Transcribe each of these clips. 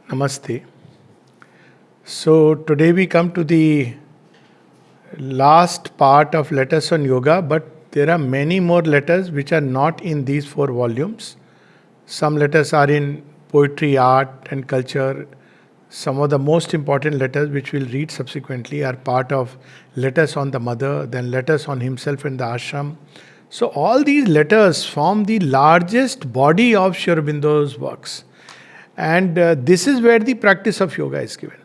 Namaste. So today we come to the last part of Letters on Yoga, but there are many more letters which are not in these 4 volumes. Some letters are in poetry, art, and culture. Some of the most important letters, which we'll read subsequently, are part of letters on the mother, then letters on himself and the ashram. So all these letters form the largest body of Sri Aurobindo's works. And this is where the practice of yoga is given.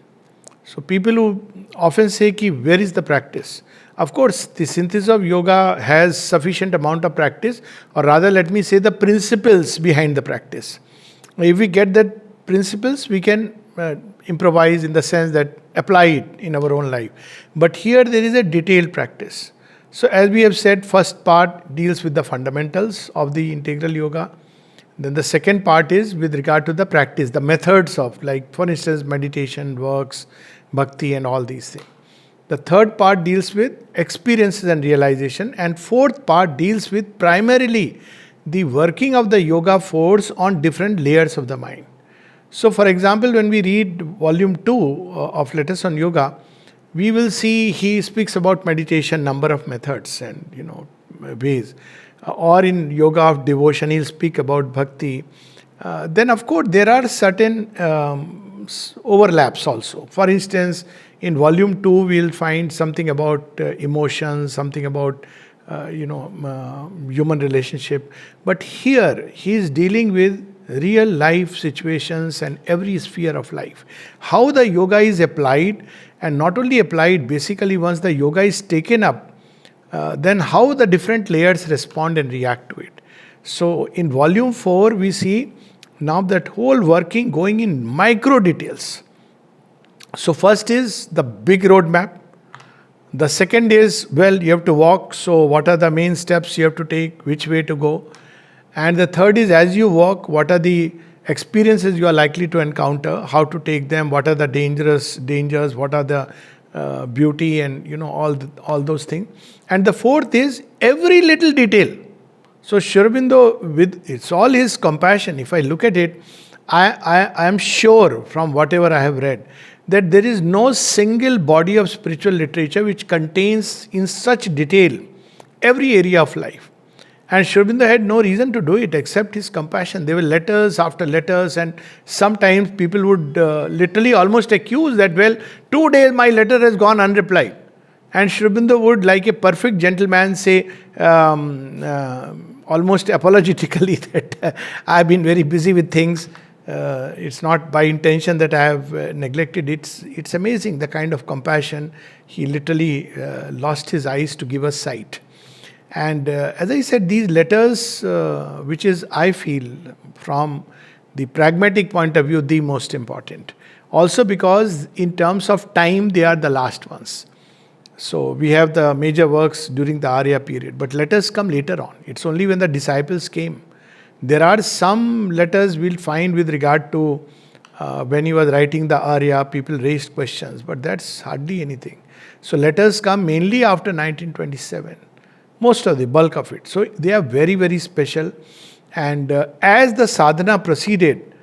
So people who often say, ki, where is the practice? Of course, the synthesis of yoga has sufficient amount of practice, or rather let me say the principles behind the practice. If we get that principles, we can improvise in the sense that apply it in our own life. But here there is a detailed practice. So as we have said, first part deals with the fundamentals of the integral yoga. Then the second part is with regard to the practice, the methods of, like for instance, meditation, works, bhakti and all these things. The third part deals with experiences and realization. And fourth part deals with primarily the working of the yoga force on different layers of the mind. So for example, when we read volume 2 of Letters on Yoga, we will see he speaks about meditation, number of methods and ways. Or in yoga of devotion, he'll speak about bhakti. Then, of course, there are certain overlaps also. For instance, in volume 2, we'll find something about emotions, something about human relationship. But here, he is dealing with real life situations and every sphere of life. How the yoga is applied, and not only applied, basically once the yoga is taken up, then how the different layers respond and react to it. So in volume 4, we see now that whole working going in micro details. So first is the big roadmap. The second is, you have to walk. So what are the main steps you have to take, which way to go? And the third is, as you walk, what are the experiences you are likely to encounter, how to take them, what are the dangers, what are the beauty and all those things. And the fourth is every little detail. So Sri Aurobindo, with it's all his compassion, if I look at it, I am sure from whatever I have read that there is no single body of spiritual literature which contains in such detail every area of life. And Sri Aurobindo had no reason to do it except his compassion. There were letters after letters, and sometimes people would literally almost accuse that, 2 days my letter has gone unreplied. And Sri Aurobindo would, like a perfect gentleman, say, almost apologetically, that I've been very busy with things. It's not by intention that I have neglected. It's amazing the kind of compassion. He literally lost his eyes to give us sight. And as I said, these letters, which is, I feel, from the pragmatic point of view, the most important. Also because in terms of time, they are the last ones. So we have the major works during the Arya period, but letters come later on. It's only when the disciples came. There are some letters we'll find with regard to when he was writing the Arya, people raised questions, but that's hardly anything. So letters come mainly after 1927. Most of the bulk of it. So they are very, very special. And as the sadhana proceeded,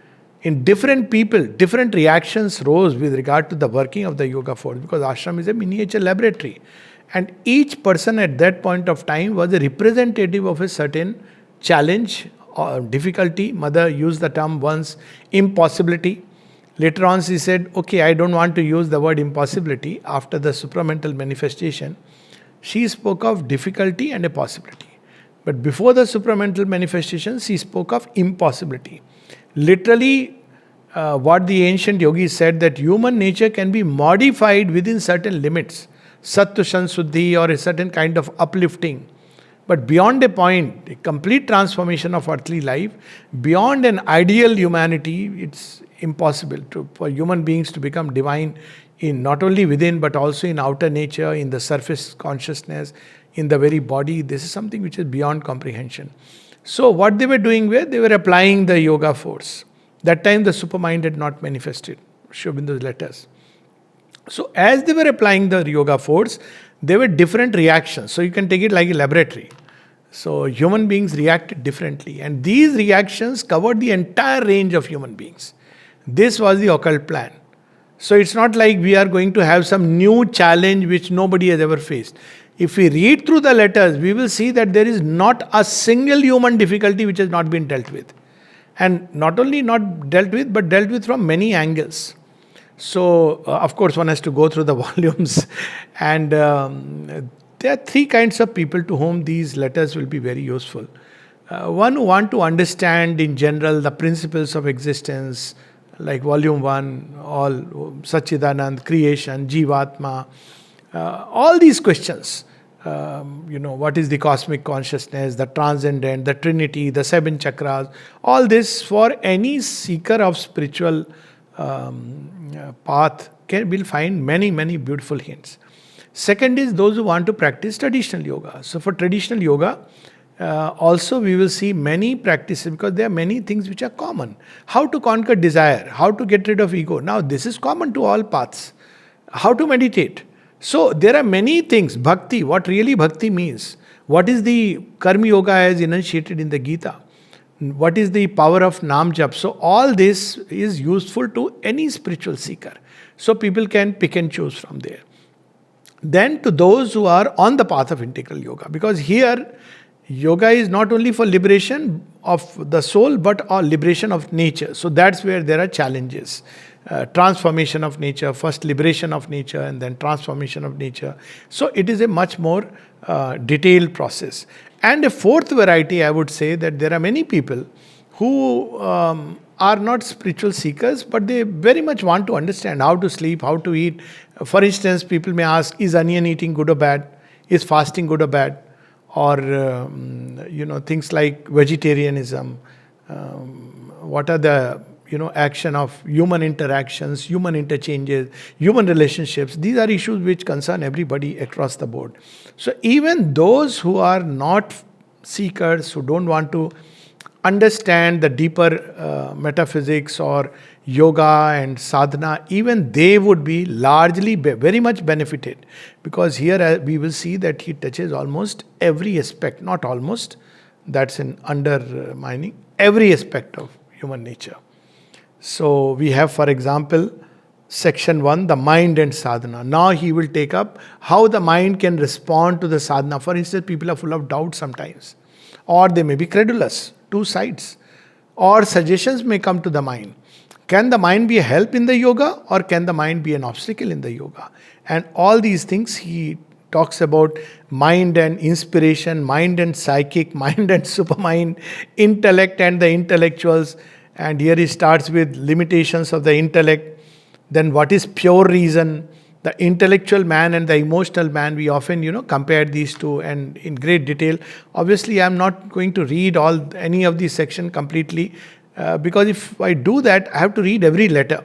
in different people, different reactions rose with regard to the working of the yoga force, because ashram is a miniature laboratory. And each person at that point of time was a representative of a certain challenge or difficulty. Mother used the term once, impossibility. Later on she said, okay, I don't want to use the word impossibility after the supramental manifestation. She spoke of difficulty and a possibility. But before the supramental manifestation, she spoke of impossibility. Literally, what the ancient yogis said, that human nature can be modified within certain limits, sattushan suddhi, or a certain kind of uplifting. But beyond a point, a complete transformation of earthly life, beyond an ideal humanity, it's impossible for human beings to become divine in not only within but also in outer nature, in the surface consciousness, in the very body. This is something which is beyond comprehension. So what they were doing were, they were applying the yoga force. That time the supermind had not manifested, Sri Aurobindo's letters. So as they were applying the yoga force, there were different reactions. So you can take it like a laboratory. So human beings reacted differently, and these reactions covered the entire range of human beings. This was the occult plan. So it's not like we are going to have some new challenge which nobody has ever faced. If we read through the letters, we will see that there is not a single human difficulty which has not been dealt with. And not only not dealt with, but dealt with from many angles. So, of course, one has to go through the volumes. And there are three kinds of people to whom these letters will be very useful. One who want to understand in general the principles of existence, like volume 1, all Satchidanand, creation, Jivatma, all these questions. What is the cosmic consciousness, the transcendent, the Trinity, the 7 chakras, all this for any seeker of spiritual path will find many, many beautiful hints. Second is those who want to practice traditional yoga. So for traditional yoga, also we will see many practices because there are many things which are common. How to conquer desire, how to get rid of ego. Now this is common to all paths. How to meditate. So there are many things. Bhakti, what really bhakti means. What is the karma yoga as enunciated in the Gita? What is the power of Nam Jap? So all this is useful to any spiritual seeker. So people can pick and choose from there. Then to those who are on the path of integral yoga. Because here, yoga is not only for liberation of the soul, but liberation of nature. So that's where there are challenges. Transformation of nature, first liberation of nature and then transformation of nature. So it is a much more detailed process. And a fourth variety, I would say that there are many people who are not spiritual seekers, but they very much want to understand how to sleep, how to eat. For instance, people may ask, is onion eating good or bad? Is fasting good or bad? Or, things like vegetarianism. What are the action of human interactions, human interchanges, human relationships. These are issues which concern everybody across the board. So even those who are not seekers, who don't want to understand the deeper metaphysics or yoga and sadhana, even they would be largely very much benefited. Because here we will see that he touches almost every aspect, not almost, that's an undermining, every aspect of human nature. So we have, for example, section 1, the mind and sadhana. Now he will take up how the mind can respond to the sadhana. For instance, people are full of doubt sometimes. Or they may be credulous, two sides. Or suggestions may come to the mind. Can the mind be a help in the yoga or can the mind be an obstacle in the yoga? And all these things he talks about mind and inspiration, mind and psychic, mind and supermind, intellect and the intellectuals. And here he starts with limitations of the intellect. Then what is pure reason? The intellectual man and the emotional man, we often, compare these two and in great detail. Obviously, I am not going to read any of these sections completely because if I do that, I have to read every letter.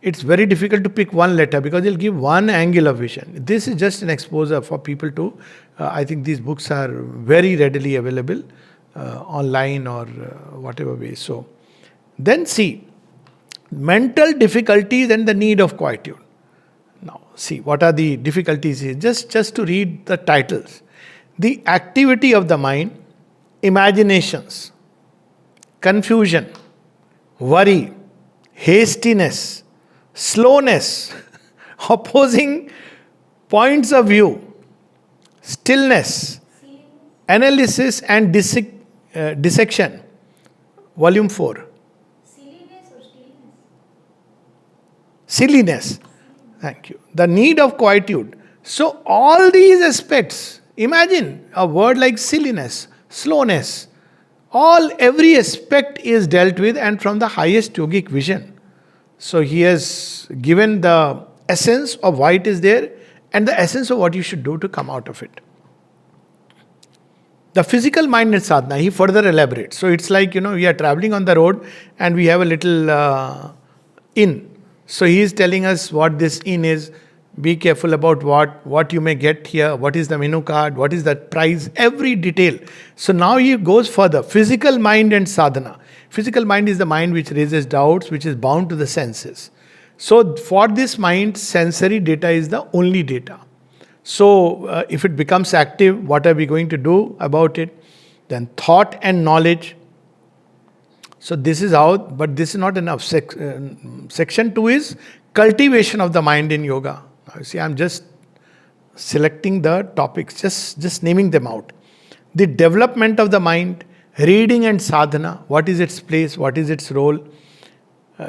It's very difficult to pick one letter because it'll give one angle of vision. This is just an exposure for people to, I think these books are very readily available online or whatever way. So, then see, mental difficulties and the need of quietude. Now, see, what are the difficulties here? Just to read the titles. The activity of the mind, imaginations, confusion, worry, hastiness, slowness, opposing points of view, stillness, analysis and dissection. Volume 4. Silliness. Thank you. The need of quietude. So all these aspects, imagine a word like silliness, slowness, every aspect is dealt with and from the highest yogic vision. So he has given the essence of why it is there and the essence of what you should do to come out of it. The physical mind and sadhana, he further elaborates. So it's like, we are traveling on the road and we have a little inn. So he is telling us what this inn is. Be careful about what you may get here. What is the menu card? What is the price? Every detail. So now he goes further. Physical mind and sadhana. Physical mind is the mind which raises doubts, which is bound to the senses. So for this mind, sensory data is the only data. So if it becomes active, what are we going to do about it? Then thought and knowledge. So this is how, but this is not enough. Section 2 is cultivation of the mind in yoga. Now, you see, I'm just selecting the topics, just naming them out. The development of the mind, reading and sadhana, what is its place, what is its role,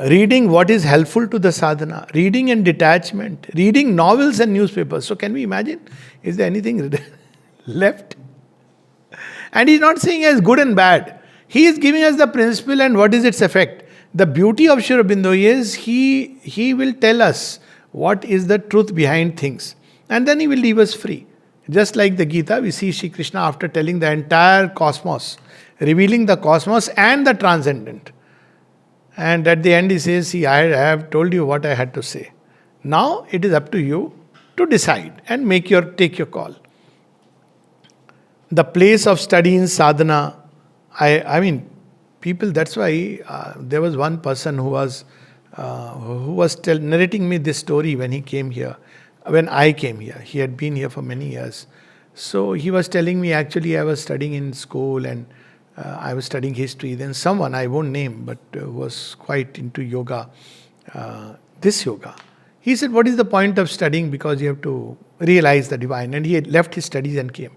reading what is helpful to the sadhana, reading and detachment, reading novels and newspapers. So can we imagine? Is there anything left? And he's not saying as good and bad. He is giving us the principle and what is its effect. The beauty of Sri Aurobindo is he will tell us what is the truth behind things. And then he will leave us free. Just like the Gita, we see Shri Krishna after telling the entire cosmos, revealing the cosmos and the transcendent. And at the end he says, see, I have told you what I had to say. Now it is up to you to decide and take your call. The place of study in sadhana, I mean, people, that's why there was one person who was narrating me this story when he came here. When I came here, he had been here for many years. So he was telling me, actually I was studying in school and I was studying history. Then someone, I won't name, but was quite into yoga, this yoga. He said, what is the point of studying, because you have to realize the divine. And he had left his studies and came.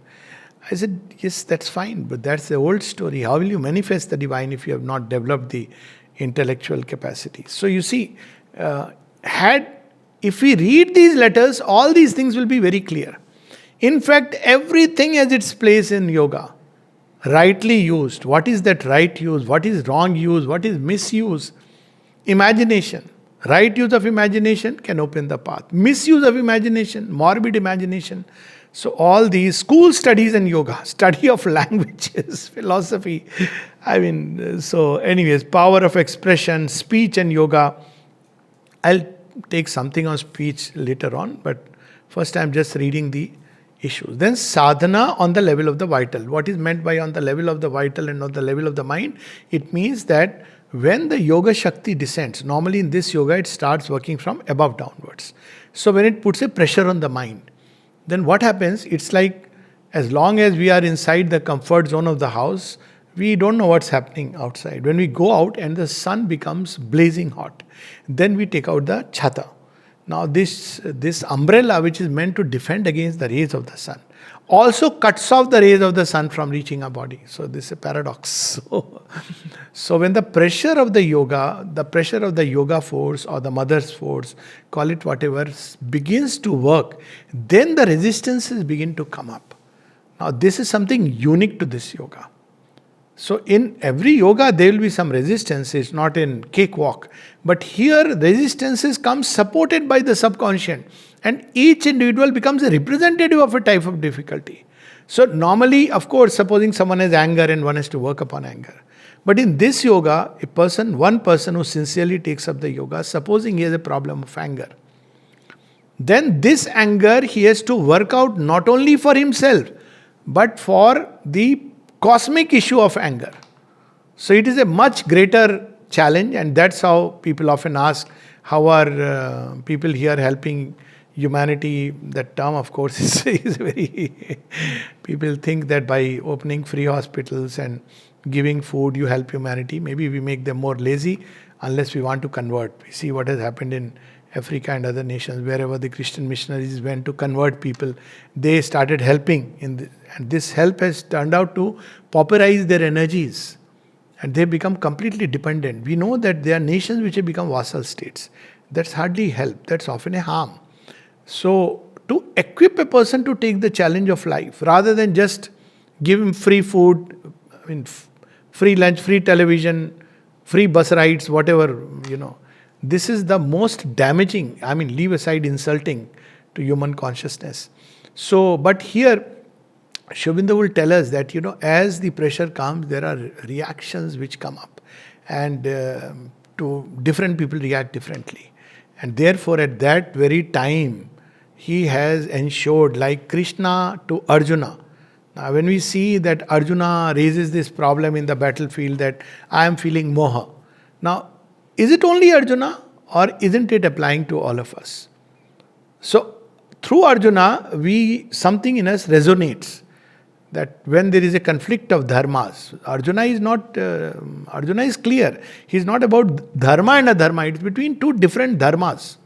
I said, yes, that's fine, but that's the old story. How will you manifest the divine if you have not developed the intellectual capacity? So you see, if we read these letters, all these things will be very clear. In fact, everything has its place in yoga. Rightly used. What is that right use? What is wrong use? What is misuse? Imagination. Right use of imagination can open the path. Misuse of imagination, morbid imagination. So all these school studies and yoga, study of languages, philosophy. So anyways, power of expression, speech and yoga. I'll take something on speech later on, but first I'm just reading the issues. Then sadhana on the level of the vital. What is meant by on the level of the vital and on the level of the mind? It means that when the yoga shakti descends, normally in this yoga it starts working from above downwards. So when it puts a pressure on the mind, then what happens? It's like as long as we are inside the comfort zone of the house, we don't know what's happening outside. When we go out and the sun becomes blazing hot, then we take out the chhata. Now this umbrella, which is meant to defend against the rays of the sun, also cuts off the rays of the sun from reaching our body. So this is a paradox. So when the pressure of the yoga force or the mother's force, call it whatever, begins to work, then the resistances begin to come up. Now this is something unique to this yoga. So in every yoga there will be some resistance, it's not in cakewalk. But here resistances come supported by the subconscious, and each individual becomes a representative of a type of difficulty. So normally, of course, supposing someone has anger and one has to work upon anger. But in this yoga, one person who sincerely takes up the yoga, supposing he has a problem of anger, then this anger he has to work out not only for himself, but for the cosmic issue of anger. So it is a much greater challenge, and that's how people often ask, how are people here helping humanity? That term, of course, is very... People think that by opening free hospitals and giving food, you help humanity. Maybe we make them more lazy unless we want to convert. We see what has happened in Africa and other nations. Wherever the Christian missionaries went to convert people, they started helping. And this help has turned out to pauperize their energies. And they become completely dependent. We know that there are nations which have become vassal states. That's hardly help. That's often a harm. So, to equip a person to take the challenge of life, rather than just give him free food, free lunch, free television, free bus rides, whatever, this is the most damaging, leave aside insulting to human consciousness. So, but here, Sri Aurobindo will tell us that, as the pressure comes, there are reactions which come up. And to different people react differently. And therefore, at that very time, he has ensured, like Krishna to Arjuna. Now, when we see that Arjuna raises this problem in the battlefield that I am feeling moha. Now, is it only Arjuna, or isn't it applying to all of us? So, through Arjuna, something in us resonates. that when there is a conflict of dharmas, Arjuna is clear. He is not about dharma and adharma. It's between two different dharmas.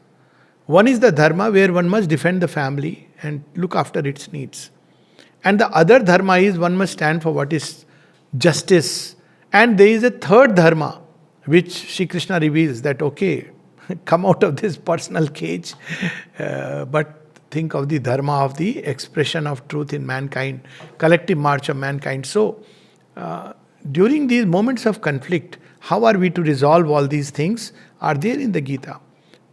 One is the dharma where one must defend the family and look after its needs. And the other dharma is one must stand for what is justice. And there is a third dharma which Shri Krishna reveals that, okay, come out of this personal cage, but think of the dharma of the expression of truth in mankind, collective march of mankind. So, during these moments of conflict, how are we to resolve all these things are there in the Gita.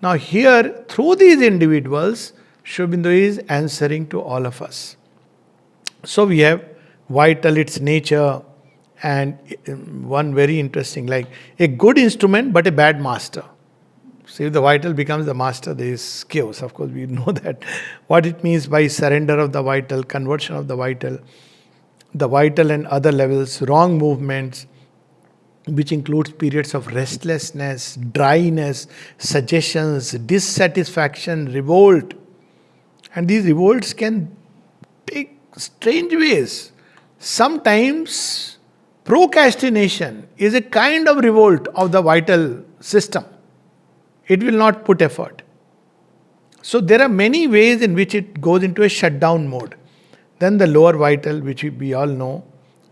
Now here, through these individuals, Sri Aurobindo is answering to all of us. So we have vital, its nature, and one very interesting, like a good instrument but a bad master. So if the vital becomes the master, there is chaos. Of course, we know that. What it means by surrender of the vital, conversion of the vital and other levels, wrong movements, which includes periods of restlessness, dryness, suggestions, dissatisfaction, revolt. And these revolts can take strange ways. Sometimes procrastination is a kind of revolt of the vital system. It will not put effort. So there are many ways in which it goes into a shutdown mode. Then the lower vital, which we all know,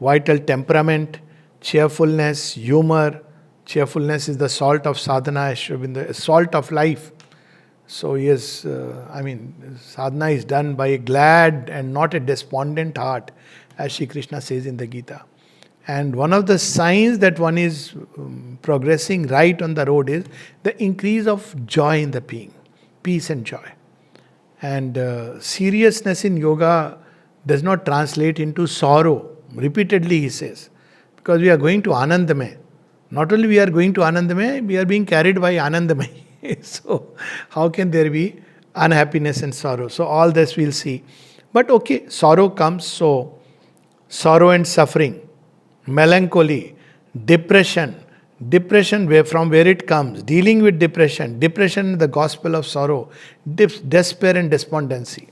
vital temperament, cheerfulness, humor. Cheerfulness is the salt of sadhana, the salt of life. So yes, sadhana is done by a glad and not a despondent heart, as Shri Krishna says in the Gita. And one of the signs that one is progressing right on the road is the increase of joy in the being, peace and joy. And seriousness in yoga does not translate into sorrow. Repeatedly he says, because we are going to Anandamay. Not only we are going to Anandamay, we are being carried by Anandamay. So how can there be unhappiness and sorrow? So all this we'll see. But okay, sorrow comes, so sorrow and suffering, melancholy, depression, from where it comes, dealing with depression, the gospel of sorrow, despair and despondency.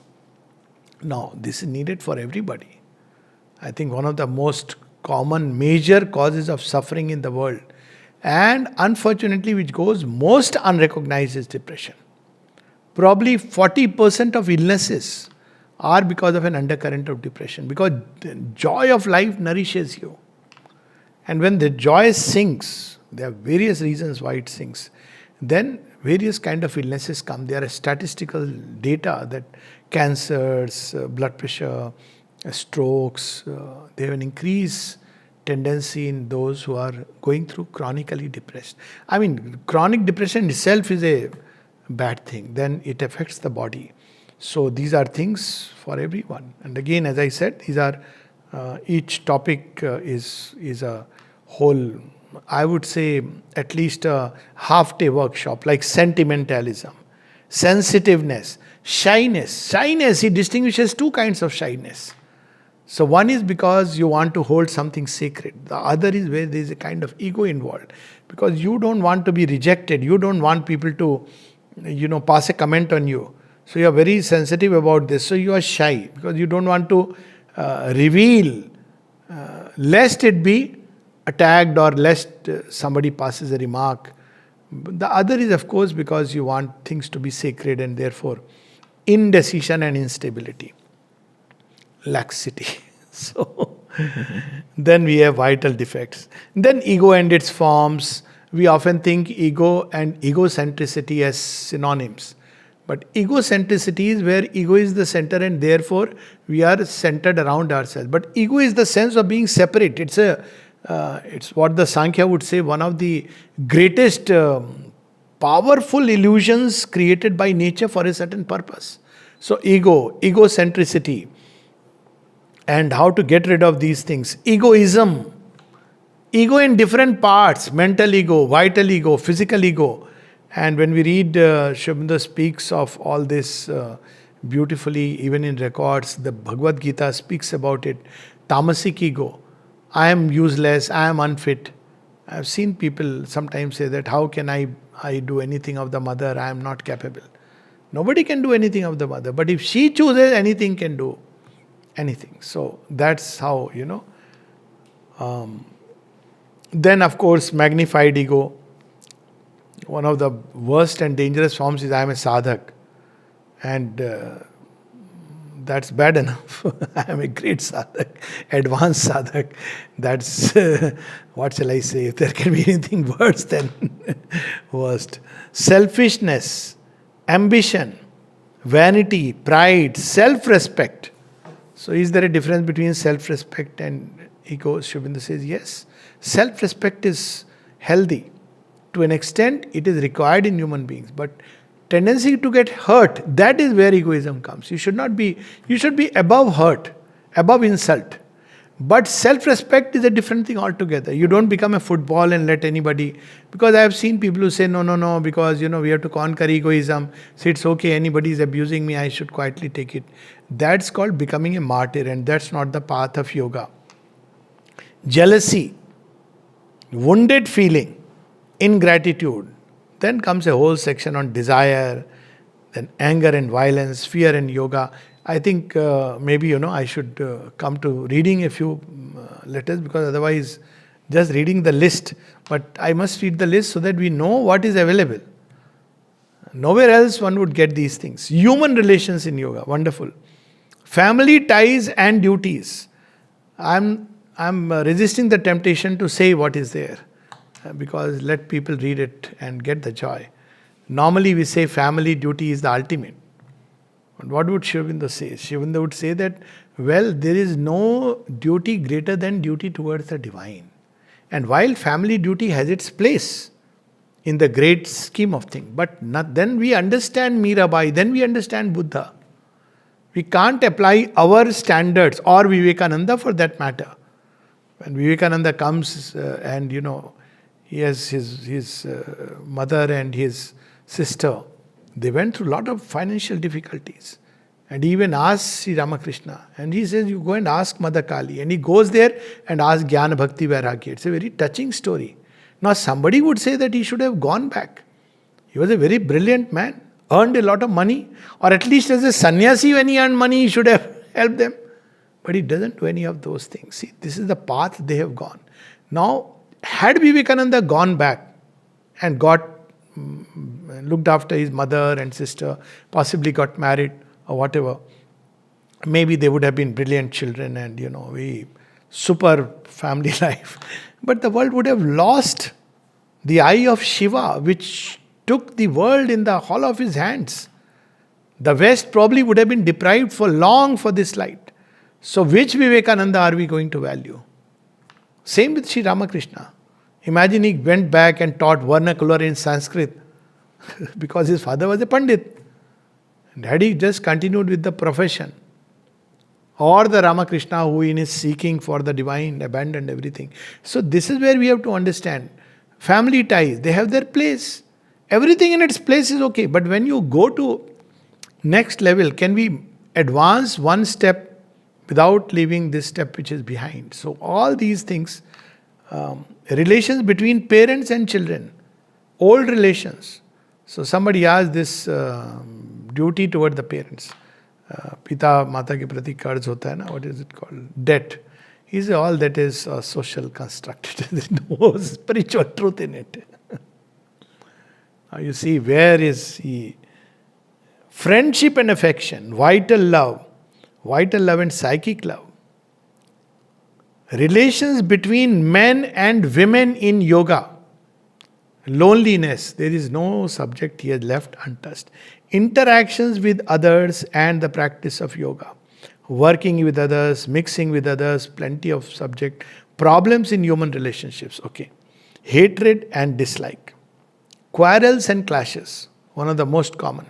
Now, this is needed for everybody. I think one of the most common major causes of suffering in the world, and unfortunately which goes most unrecognized, is depression. Probably 40% of illnesses are because of an undercurrent of depression, because the joy of life nourishes you. And when the joy sinks, there are various reasons why it sinks, then various kind of illnesses come. There are statistical data that cancers, blood pressure, strokes, they have an increased tendency in those who are going through chronically depressed. Chronic depression itself is a bad thing. Then it affects the body. So these are things for everyone. And again, as I said, these are each topic is a whole, I would say, at least a half-day workshop, like sentimentalism, sensitiveness, shyness. Shyness, he distinguishes two kinds of shyness. So one is because you want to hold something sacred. The other is where there is a kind of ego involved. Because you don't want to be rejected. You don't want people to, pass a comment on you. So you are very sensitive about this. So you are shy because you don't want to reveal, lest it be attacked or lest somebody passes a remark. The other is, of course, because you want things to be sacred and therefore indecision and instability. Laxity. So then we have vital defects. Then ego and its forms. We often think ego and egocentricity as synonyms. But egocentricity is where ego is the center and therefore we are centered around ourselves. But ego is the sense of being separate. It's what the Sankhya would say, one of the greatest powerful illusions created by nature for a certain purpose. So egocentricity. And how to get rid of these things. Egoism. Ego in different parts. Mental ego, vital ego, physical ego. And when we read, Sri Aurobindo speaks of all this beautifully, even in records. The Bhagavad Gita speaks about it. Tamasic ego. I am useless, I am unfit. I have seen people sometimes say that, how can I do anything of the mother? I am not capable. Nobody can do anything of the mother. But if she chooses, anything can do. anything. So that's how, Then, of course, magnified ego. One of the worst and dangerous forms is I am a sadhak. And that's bad enough. I am a great sadhak, advanced sadhak. That's, what shall I say? If there can be anything worse than worst. Selfishness, ambition, vanity, pride, self-respect. So is there a difference between self-respect and ego? Sri Aurobindo says yes. Self-respect is healthy. To an extent, it is required in human beings. But tendency to get hurt, that is where egoism comes. You should be above hurt, above insult. But self-respect is a different thing altogether. You don't become a football and let anybody, because I have seen people who say, no, because, we have to conquer egoism. So it's okay, anybody is abusing me, I should quietly take it. That's called becoming a martyr, and that's not the path of yoga. Jealousy, wounded feeling, ingratitude. Then comes a whole section on desire, then anger and violence, fear and yoga. I think maybe, I should come to reading a few letters, because otherwise just reading the list. But I must read the list so that we know what is available. Nowhere else one would get these things. Human relations in yoga, wonderful. Family ties and duties. I'm resisting the temptation to say what is there, because let people read it and get the joy. Normally we say family duty is the ultimate. But what would Sri Aurobindo say? Sri Aurobindo would say that, there is no duty greater than duty towards the divine. And while family duty has its place in the great scheme of things, but then we understand Mirabai, then we understand Buddha. We can't apply our standards, or Vivekananda for that matter. When Vivekananda comes and, he has his mother and his sister, they went through a lot of financial difficulties. And he even asked Sri Ramakrishna. And he says, you go and ask Mother Kali. And he goes there and asks Jnana Bhakti Vairagya. It's a very touching story. Now somebody would say that he should have gone back. He was a very brilliant man, earned a lot of money. Or at least as a sannyasi, when he earned money, he should have helped them. But he doesn't do any of those things. See, this is the path they have gone. Now, had Vivekananda gone back and looked after his mother and sister, possibly got married or whatever, maybe they would have been brilliant children and, super family life. But the world would have lost the eye of Shiva, which took the world in the hollow of his hands. The West probably would have been deprived for long for this light. So which Vivekananda are we going to value? Same with Sri Ramakrishna. Imagine he went back and taught vernacular in Sanskrit because his father was a Pandit. And had he just continued with the profession, or the Ramakrishna who in his seeking for the divine abandoned everything. So this is where we have to understand. Family ties, they have their place. Everything in its place is okay. But when you go to next level, can we advance one step without leaving this step which is behind? So all these things, relations between parents and children, old relations. So somebody asked this duty toward the parents. Pita mata ke prati karz hota hai na, what is it called? Debt. He said all that is a social construct. There is no spiritual truth in it. Now you see, where is he? Friendship and affection, vital love and psychic love. Relations between men and women in yoga. Loneliness, there is no subject he has left untouched. Interactions with others and the practice of yoga. Working with others, mixing with others, plenty of subject. Problems in human relationships, okay. Hatred and dislike. Quarrels and clashes, one of the most common.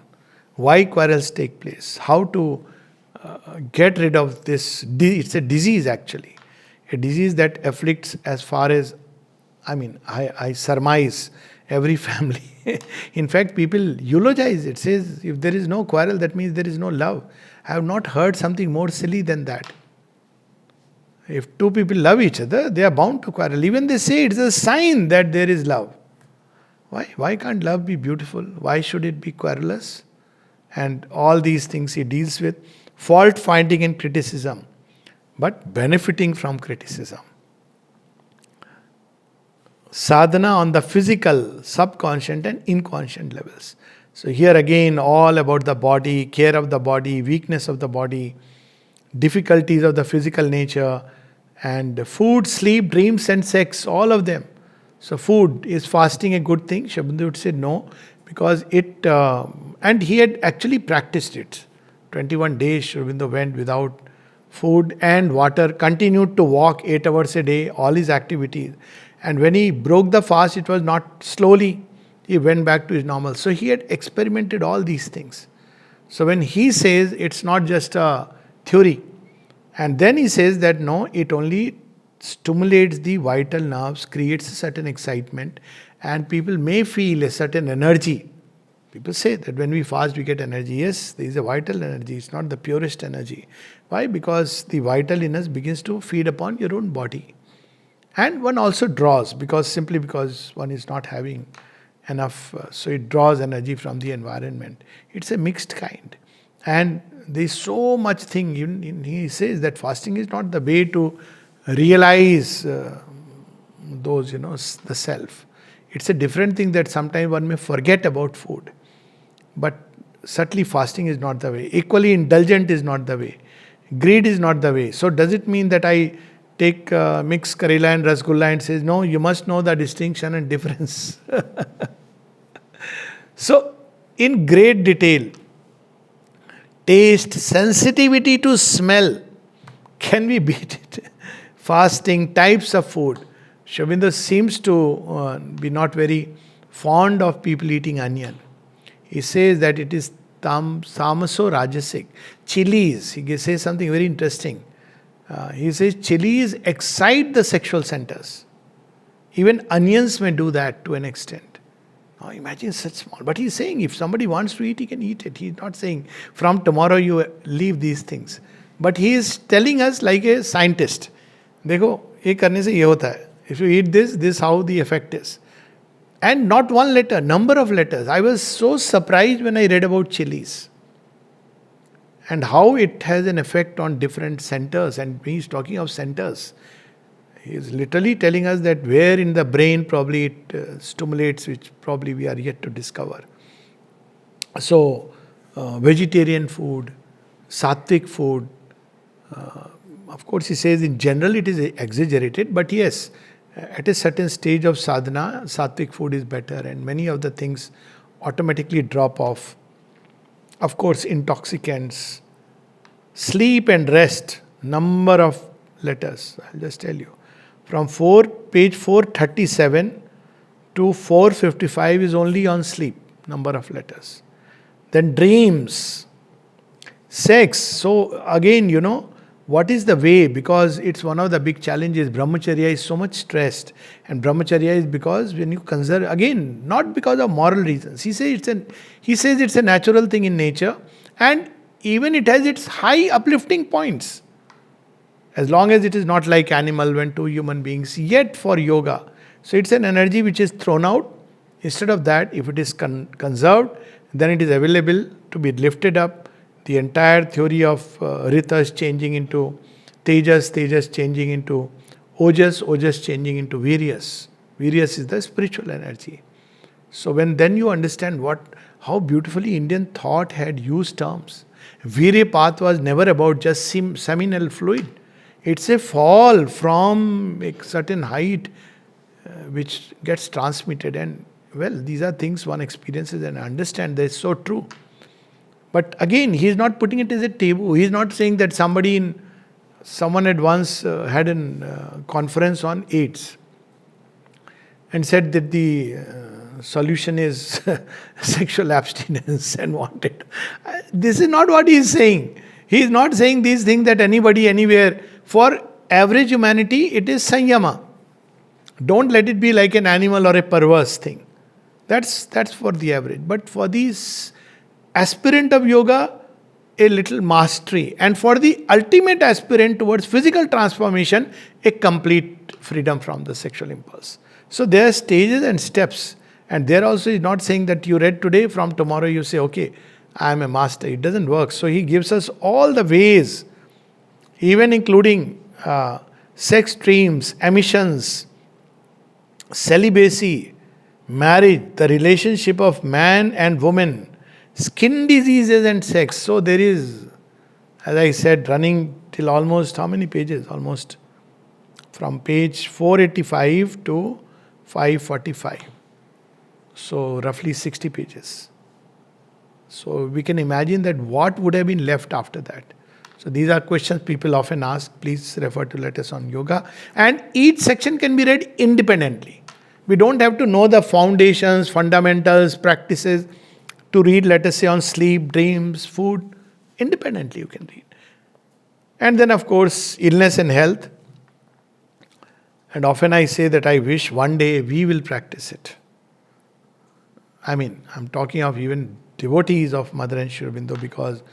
Why quarrels take place? How to get rid of this. It's a disease actually. A disease that afflicts, as far as, I surmise, every family. In fact, people eulogize it. Says, if there is no quarrel, that means there is no love. I have not heard something more silly than that. If two people love each other, they are bound to quarrel. Even they say it's a sign that there is love. Why? Why can't love be beautiful? Why should it be querulous? And all these things he deals with. Fault finding and criticism. but benefiting from criticism. Sadhana on the physical, subconscious and inconscient levels. So here again, all about the body, care of the body, weakness of the body, difficulties of the physical nature, and food, sleep, dreams and sex, all of them. So food, is fasting a good thing? Sri Aurobindo would say no, because it, and he had actually practiced it. 21 days Sri Aurobindo went without food and water, continued to walk 8 hours a day, all his activities. And when he broke the fast, it was not slowly, he went back to his normal. So he had experimented all these things. So when he says it's not just a theory, and then he says that no, it only stimulates the vital nerves, creates a certain excitement, and people may feel a certain energy. People say that when we fast, we get energy. Yes, there is a vital energy. It's not the purest energy. Why? Because the vital in us begins to feed upon your own body. And one also draws, simply because one is not having enough, so it draws energy from the environment. It's a mixed kind. And there is so much thing. He says that fasting is not the way to realize those, the self. It's a different thing that sometimes one may forget about food. But certainly fasting is not the way. Equally indulgent is not the way. Greed is not the way. So does it mean that I take mixed Karela and Rasgulla and says, no, you must know the distinction and difference. So, in great detail, taste, sensitivity to smell, can we beat it? Fasting, types of food. Sri Aurobindo seems to be not very fond of people eating onion. He says that it is tamaso rajasic. Chilies, he says something very interesting. He says chilies excite the sexual centers. Even onions may do that to an extent. Now imagine such small. But he's saying if somebody wants to eat, he can eat it. He's not saying from tomorrow you leave these things. But he is telling us like a scientist. देखो ये करने से ये होता है. If you eat this how the effect is. And not one letter, number of letters. I was so surprised when I read about chilies. And how it has an effect on different centers. And he's talking of centers. He is literally telling us that where in the brain probably it stimulates, which probably we are yet to discover. So, vegetarian food, sattvic food. Of course, he says in general it is exaggerated, but yes, at a certain stage of sadhana, sattvic food is better, and many of the things automatically drop off. Of course, intoxicants, sleep and rest, number of letters. I'll just tell you. From page 437 to 455 is only on sleep, number of letters. Then dreams, sex. So again, what is the way? Because it's one of the big challenges. Brahmacharya is so much stressed. And brahmacharya is because when you conserve, again, not because of moral reasons. He says it's a natural thing in nature. And even it has its high uplifting points. As long as it is not like animal when two human beings, yet for yoga. So it's an energy which is thrown out. Instead of that, if it is conserved, then it is available to be lifted up. The entire theory of ritas changing into tejas, tejas changing into ojas, ojas changing into viryas. Viryas is the spiritual energy. So when then you understand how beautifully Indian thought had used terms. Virya path was never about just seminal fluid. It's a fall from a certain height which gets transmitted. And well, these are things one experiences and understands. They're so true. But again, he is not putting it as a taboo. He is not saying that someone had once had a conference on AIDS and said that the solution is sexual abstinence and wanted. This is not what he is saying. He is not saying these things that anybody, anywhere. For average humanity, it is sanyama. Don't let it be like an animal or a perverse thing. That's for the average. But for these aspirant of yoga, a little mastery. And for the ultimate aspirant towards physical transformation, a complete freedom from the sexual impulse. So there are stages and steps. And there also is not saying that you read today, from tomorrow you say, okay, I am a master. It doesn't work. So he gives us all the ways. even including sex dreams, emissions, celibacy, marriage, the relationship of man and woman, skin diseases and sex. So there is, as I said, running till almost how many pages? Almost from page 485 to 545. So roughly 60 pages. So we can imagine that what would have been left after that. So these are questions people often ask. Please refer to Letters on Yoga. And each section can be read independently. We don't have to know the foundations, fundamentals, practices to read, let us say, on sleep, dreams, food. Independently you can read. And then, of course, illness and health. And often I say that I wish one day we will practice it. I mean, I'm talking of even devotees of Mother and Sri Aurobindo, because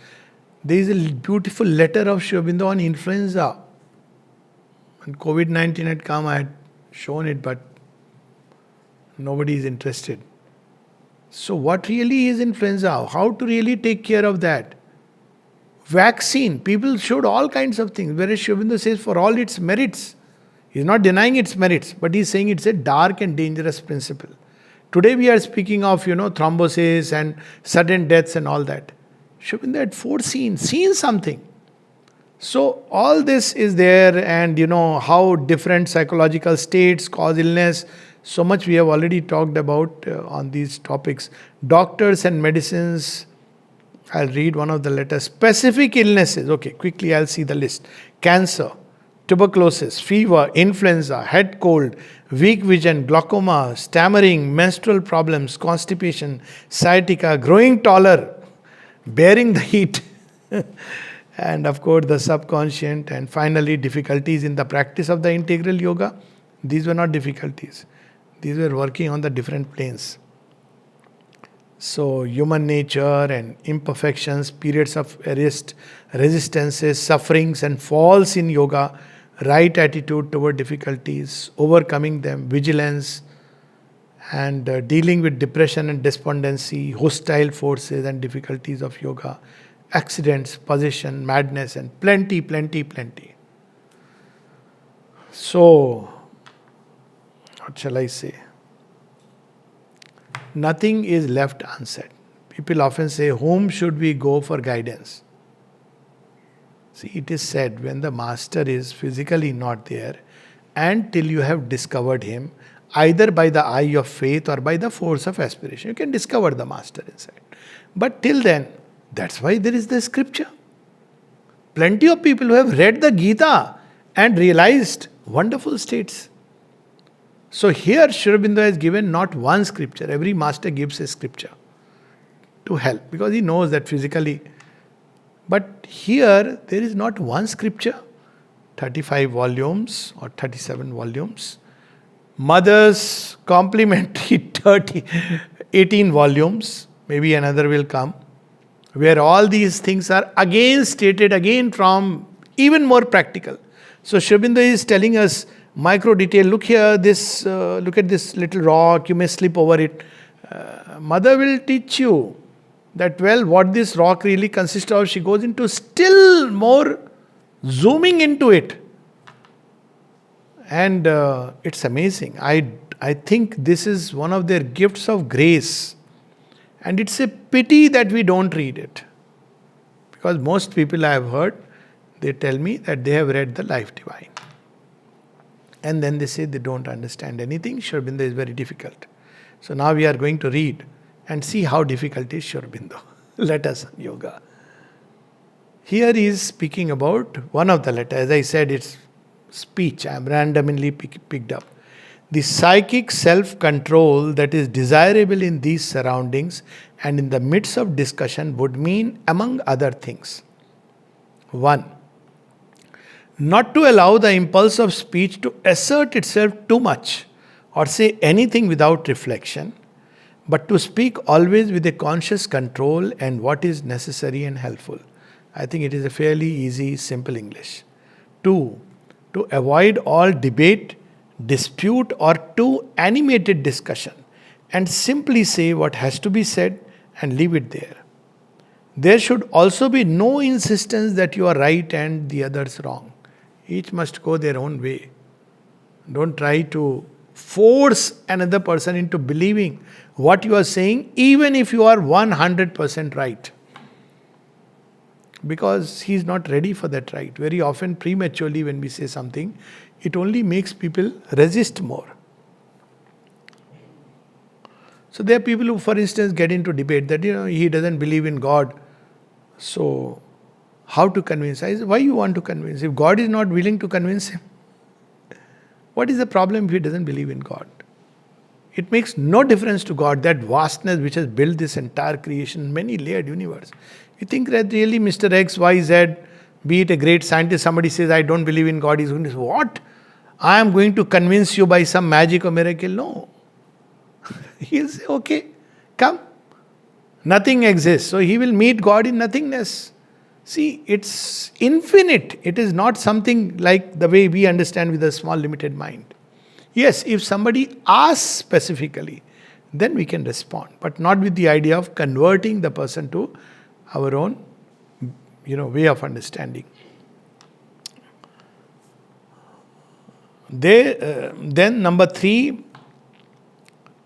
there is a beautiful letter of Sri Aurobindo on influenza. When COVID-19 had come, I had shown it, but nobody is interested. So what really is influenza? How to really take care of that? Vaccine. People showed all kinds of things. Whereas Sri Aurobindo says for all its merits. He's not denying its merits, but he's saying it's a dark and dangerous principle. Today we are speaking of, thrombosis and sudden deaths and all that. Sri Aurobindo had foreseen, seen something. So all this is there, and how different psychological states cause illness. So much we have already talked about on these topics. Doctors and medicines. I'll read one of the letters. Specific illnesses. Okay, quickly I'll see the list. Cancer, tuberculosis, fever, influenza, head cold, weak vision, glaucoma, stammering, menstrual problems, constipation, sciatica, growing taller, bearing the heat, and of course the subconscious, and finally difficulties in the practice of the integral yoga. These were not difficulties. These were working on the different planes. So human nature and imperfections, periods of arrest, resistances, sufferings and falls in yoga, right attitude toward difficulties, overcoming them, vigilance, and dealing with depression and despondency, hostile forces and difficulties of yoga, accidents, possession, madness, and plenty, plenty, plenty. So, what shall I say? Nothing is left unsaid. People often say, whom should we go for guidance? See, it is said, when the master is physically not there, and till you have discovered him, either by the eye of faith or by the force of aspiration, you can discover the master inside. But till then, that's why there is the scripture. Plenty of people who have read the Gita and realized wonderful states. So here Sri Aurobindo has given not one scripture. Every master gives a scripture to help, because he knows that physically. But here there is not one scripture. 35 volumes or 37 volumes. Mother's complimentary 18 volumes. Maybe another will come, where all these things are again stated again from even more practical. So Sri Aurobindo is telling us micro detail. Look here, look at this little rock, you may slip over it. Mother will teach you that, what this rock really consists of. She goes into still more zooming into it. And it's amazing. I think this is one of their gifts of grace. And it's a pity that we don't read it. Because most people I have heard, they tell me that they have read the Life Divine. And then they say they don't understand anything. Sri Aurobindo is very difficult. So now we are going to read and see how difficult is Sri Aurobindo. Let us on yoga. Here he is speaking about one of the letters. As I said, it's speech. I am randomly picked up. The psychic self-control that is desirable in these surroundings and in the midst of discussion would mean, among other things, 1. Not to allow the impulse of speech to assert itself too much or say anything without reflection, but to speak always with a conscious control and what is necessary and helpful. I think it is a fairly easy, simple English. 2. To avoid all debate, dispute, or too animated discussion, and simply say what has to be said and leave it there. There should also be no insistence that you are right and the others wrong. Each must go their own way. Don't try to force another person into believing what you are saying, even if you are 100% right. Because he is not ready for that right. Very often, prematurely, when we say something, it only makes people resist more. So there are people who, for instance, get into debate that he doesn't believe in God. So how to convince? I say, why you want to convince? If God is not willing to convince him, what is the problem if he doesn't believe in God? It makes no difference to God, that vastness which has built this entire creation, many layered universe. You think that really Mr. X, Y, Z, be it a great scientist, somebody says, I don't believe in God, he's going to say, what? I am going to convince you by some magic or miracle. No. He'll say, okay, come. Nothing exists. So he will meet God in nothingness. See, it's infinite. It is not something like the way we understand with a small limited mind. Yes, if somebody asks specifically, then we can respond, but not with the idea of converting the person to our own, way of understanding. Then number 3,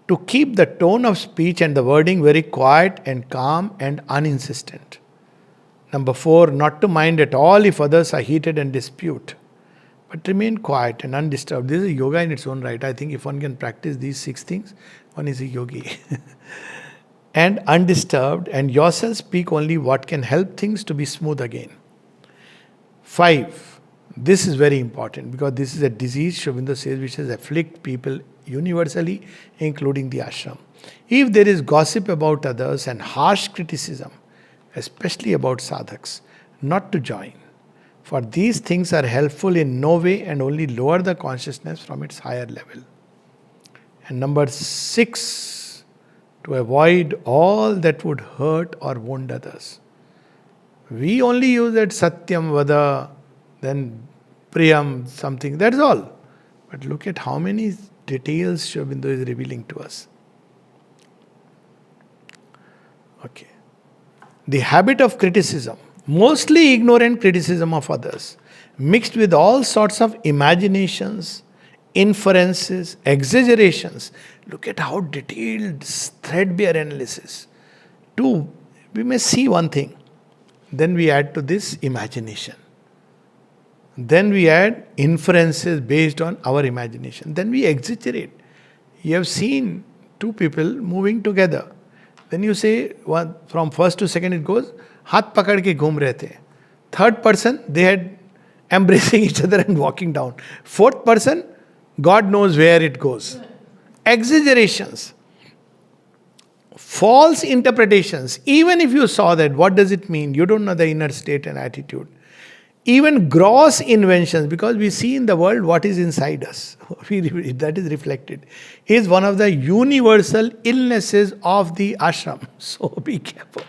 to keep the tone of speech and the wording very quiet and calm and uninsistent. Number 4, not to mind at all if others are heated and dispute, but remain quiet and undisturbed. This is yoga in its own right. I think if one can practice these 6 things, one is a yogi. And undisturbed, and yourself speak only what can help things to be smooth again. 5, this is very important because this is a disease, Aurobindo says, which has afflicted people universally, including the ashram. If there is gossip about others and harsh criticism, especially about sadhaks, not to join. For these things are helpful in no way and only lower the consciousness from its higher level. And number 6, to avoid all that would hurt or wound others. We only use that Satyam Vada, then Priyam, something, that's all. But look at how many details Aurobindo is revealing to us. Okay. The habit of criticism, mostly ignorant criticism of others, mixed with all sorts of imaginations, inferences, exaggerations. Look at how detailed, threadbare analysis. 2, we may see one thing. Then we add to this imagination. Then we add inferences based on our imagination. Then we exaggerate. You have seen 2 people moving together. Then you say, from first to second it goes, हाथ पकड़ के घूम रहे थे. 3rd person, they had embracing each other and walking down. 4th person, God knows where it goes. Exaggerations. False interpretations. Even if you saw that, what does it mean? You don't know the inner state and attitude. Even gross inventions, because we see in the world what is inside us, that is reflected, is one of the universal illnesses of the ashram. So be careful.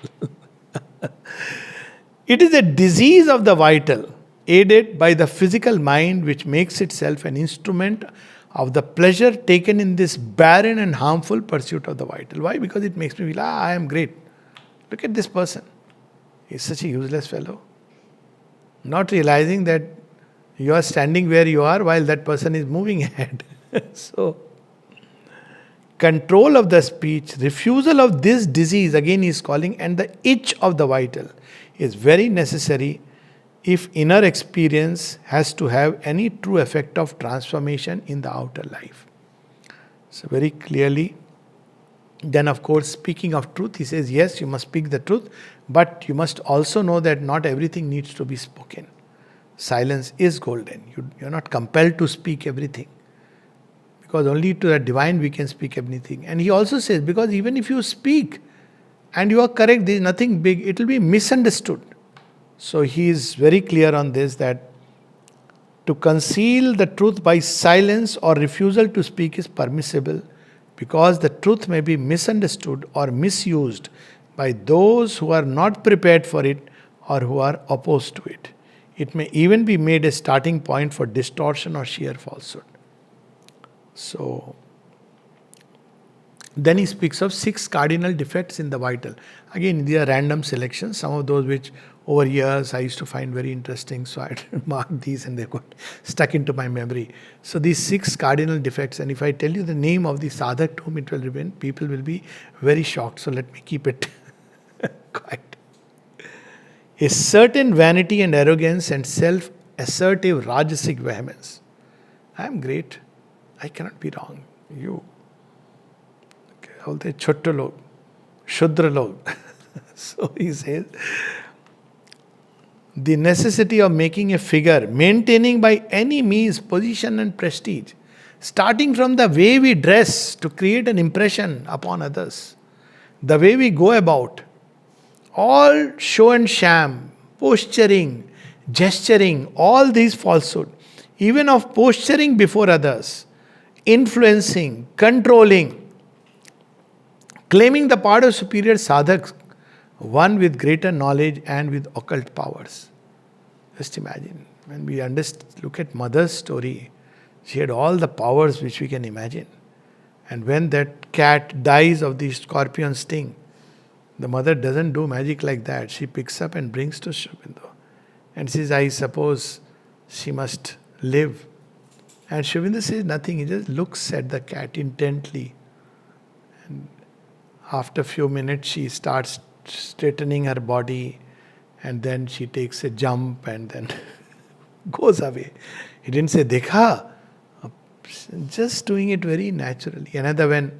It is a disease of the vital, aided by the physical mind, which makes itself an instrument of the pleasure taken in this barren and harmful pursuit of the vital. Why? Because it makes me feel, I am great. Look at this person. He's such a useless fellow. Not realizing that you are standing where you are while that person is moving ahead. So, control of the speech, refusal of this disease, again he is calling, and the itch of the vital is very necessary if inner experience has to have any true effect of transformation in the outer life. So very clearly, then of course, speaking of truth, he says, yes, you must speak the truth, but you must also know that not everything needs to be spoken. Silence is golden. You're not compelled to speak everything. Because only to the divine we can speak everything. And he also says, because even if you speak and you are correct, there is nothing big, it will be misunderstood. So he is very clear on this, that to conceal the truth by silence or refusal to speak is permissible, because the truth may be misunderstood or misused by those who are not prepared for it or who are opposed to it. It may even be made a starting point for distortion or sheer falsehood. So, Then he speaks of 6 cardinal defects in the vital. Again, these are random selections, some of those which over years I used to find very interesting. So I marked these and they got stuck into my memory. So these 6 cardinal defects, and if I tell you the name of the sadhak to whom it will remain, people will be very shocked. So let me keep it quiet. A certain vanity and arrogance and self-assertive rajasic vehemence. I am great. I cannot be wrong. You. बोलते छोटे लोग शुद्र लोग. So he says, the necessity of making a figure, maintaining by any means position and prestige, starting from the way we dress to create an impression upon others, the way we go about, all show and sham, posturing, gesturing, all these falsehood, even of posturing before others, influencing, controlling, claiming the part of superior sadhaks, one with greater knowledge and with occult powers. Just imagine, when we look at mother's story, she had all the powers which we can imagine. And when that cat dies of the scorpion sting, the mother doesn't do magic like that. She picks up and brings to Sri Aurobindo and says, I suppose she must live. And Sri Aurobindo says nothing. He just looks at the cat intently. After a few minutes, she starts straightening her body, and then she takes a jump and then goes away. He didn't say, Dekha. Just doing it very naturally. Another, when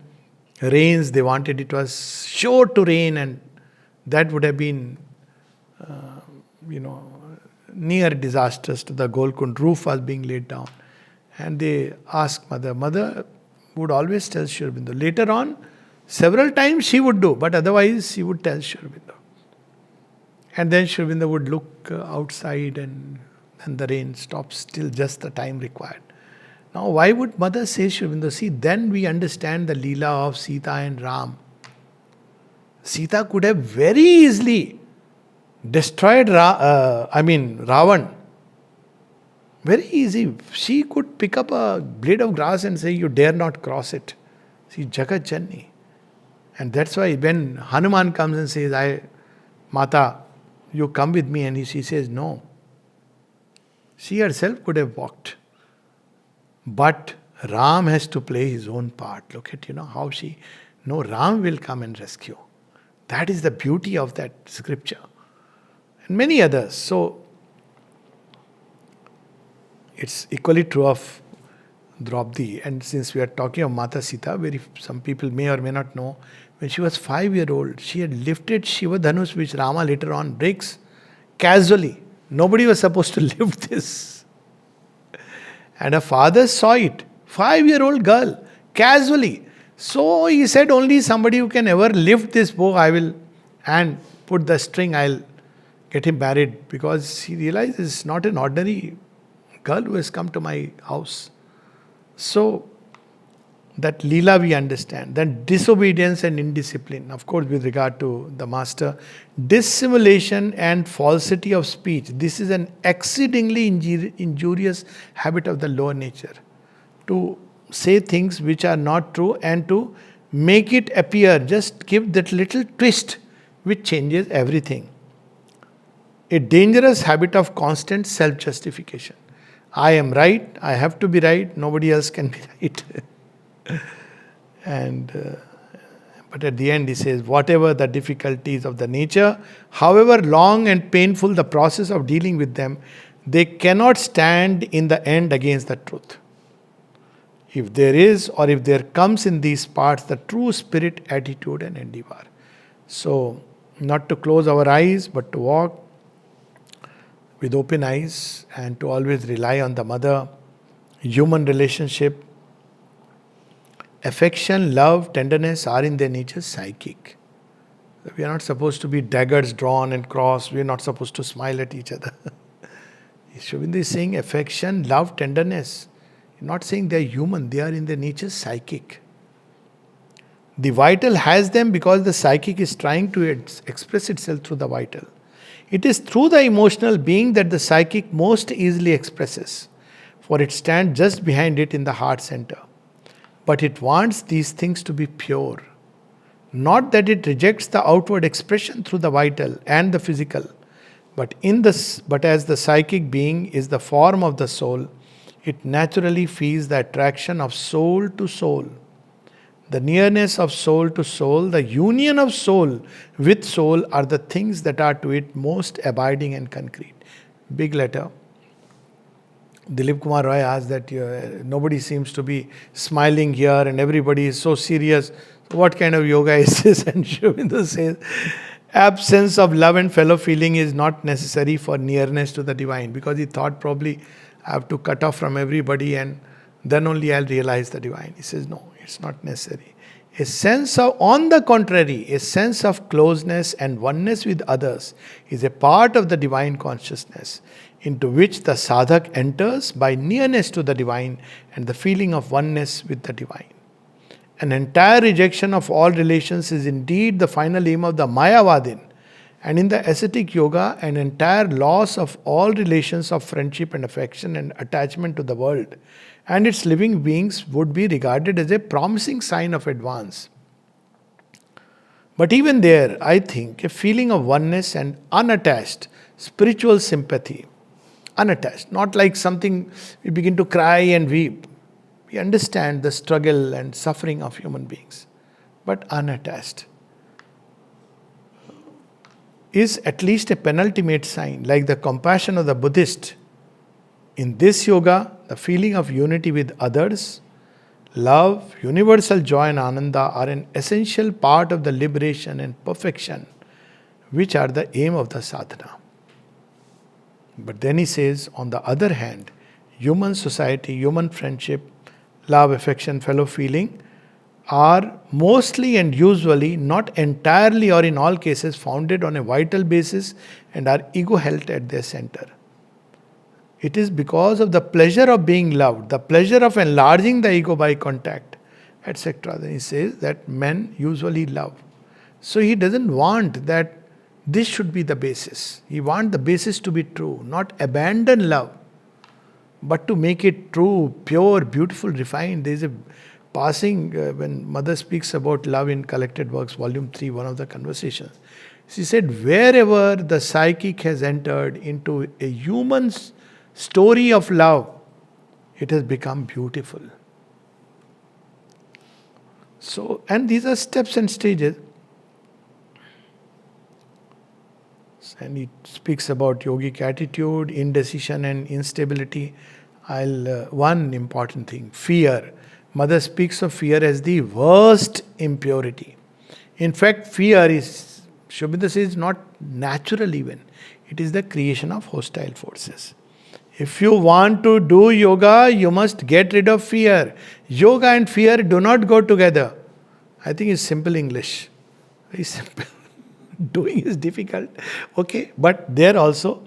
rains, they wanted it was sure to rain, and that would have been, near disastrous to the Golkund. Roof was being laid down. And they asked mother. Mother would always tell Sri Aurobindo. Later on, several times she would do, but otherwise she would tell Sri Aurobindo. And then Sri Aurobindo would look outside and the rain stops till just the time required. Now, why would mother say Sri Aurobindo? See, then we understand the Leela of Sita and Ram. Sita could have very easily destroyed Ravan. Very easy. She could pick up a blade of grass and say, you dare not cross it. See, Jagat Janni. And that's why when Hanuman comes and says, Mata, you come with me, and she says, no. She herself could have walked. But Ram has to play his own part. Look at, how Ram will come and rescue. That is the beauty of that scripture. And many others. So, it's equally true of Draupadi. And since we are talking of Mata Sita, some people may or may not know, when she was 5-year-old, she had lifted Shiva Dhanush, which Rama later on breaks, casually. Nobody was supposed to lift this. And her father saw it. 5-year-old girl, casually. So he said, only somebody who can ever lift this bow, I will, and put the string, I'll get him married. Because he realized it's not an ordinary girl who has come to my house. So, that Leela we understand. Then disobedience and indiscipline. Of course, with regard to the master. Dissimulation and falsity of speech. This is an exceedingly injurious habit of the lower nature. To say things which are not true and to make it appear. Just give that little twist which changes everything. A dangerous habit of constant self-justification. I am right, I have to be right, nobody else can be right. But at the end he says, whatever the difficulties of the nature, however long and painful the process of dealing with them, they cannot stand in the end against the truth. If there is or if there comes in these parts the true spirit, attitude and endeavor. So, not to close our eyes, but to walk with open eyes and to always rely on the mother, human relationship. Affection, love, tenderness are in their nature psychic. We are not supposed to be daggers drawn and crossed. We are not supposed to smile at each other. Sri Aurobindo is saying affection, love, tenderness. He's not saying they are human. They are in their nature psychic. The vital has them because the psychic is trying to express itself through the vital. It is through the emotional being that the psychic most easily expresses, for it stands just behind it in the heart center. but it wants these things to be pure. Not that it rejects the outward expression through the vital and the physical, but as the psychic being is the form of the soul, it naturally feels the attraction of soul to soul. The nearness of soul to soul, the union of soul with soul are the things that are to it most abiding and concrete. Big letter. Dilip Kumar Roy asked that nobody seems to be smiling here and everybody is so serious. What kind of yoga is this? And Sri Aurobindo says, absence of love and fellow feeling is not necessary for nearness to the divine, because he thought probably I have to cut off from everybody and then only I'll realize the divine. He says, no, it's not necessary. On the contrary, a sense of closeness and oneness with others is a part of the divine consciousness, into which the sadhak enters by nearness to the divine and the feeling of oneness with the divine. An entire rejection of all relations is indeed the final aim of the Mayavadin, and in the ascetic yoga, an entire loss of all relations of friendship and affection and attachment to the world and its living beings would be regarded as a promising sign of advance. But even there, I think a feeling of oneness and unattached spiritual sympathy, unattached, not like something we begin to cry and weep. We understand the struggle and suffering of human beings, but unattached is at least a penultimate sign, like the compassion of the Buddhist. In this yoga, the feeling of unity with others, love, universal joy and ananda are an essential part of the liberation and perfection, which are the aim of the sadhana. But then he says, on the other hand, human society, human friendship, love, affection, fellow feeling are mostly and usually, not entirely or in all cases, founded on a vital basis and are ego held at their center. It is because of the pleasure of being loved, the pleasure of enlarging the ego by contact, etc. Then he says that men usually love. So he doesn't want that this should be the basis. He wants the basis to be true, not abandon love, but to make it true, pure, beautiful, refined. There is a passing when Mother speaks about love in Collected Works, Volume 3, one of the conversations. She said, wherever the psychic has entered into a human's story of love, it has become beautiful. So, and these are steps and stages. And he speaks about yogic attitude, indecision and instability. One important thing, fear. Mother speaks of fear as the worst impurity. In fact, fear is, Sri Aurobindo says, not natural even. It is the creation of hostile forces. If you want to do yoga, you must get rid of fear. Yoga and fear do not go together. I think it's simple English. Very simple. Doing is difficult. Okay, but there also,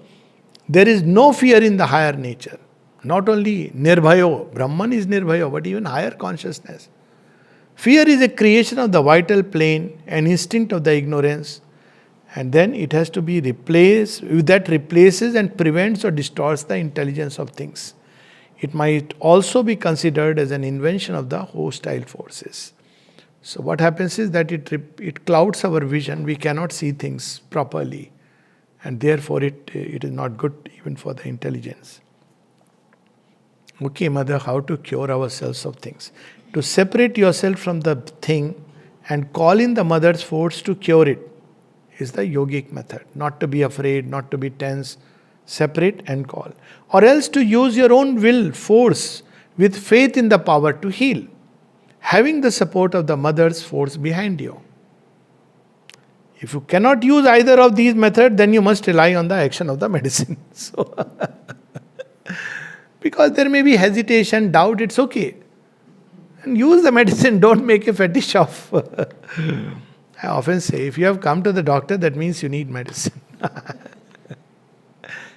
there is no fear in the higher nature. Not only Nirbhayo, Brahman is Nirbhayo, but even higher consciousness. Fear is a creation of the vital plane, an instinct of the ignorance, and then it has to be replaced, that replaces and prevents or distorts the intelligence of things. It might also be considered as an invention of the hostile forces. So what happens is that it clouds our vision, we cannot see things properly, and therefore it is not good even for the intelligence. Okay, Mother, how to cure ourselves of things? To separate yourself from the thing and call in the Mother's force to cure it is the yogic method. Not to be afraid, not to be tense, separate and call. Or else to use your own will, force, with faith in the power to heal, having the support of the Mother's force behind you. If you cannot use either of these methods, then you must rely on the action of the medicine. So, because there may be hesitation, doubt, it's okay. And use the medicine, don't make a fetish of. I often say, if you have come to the doctor, that means you need medicine.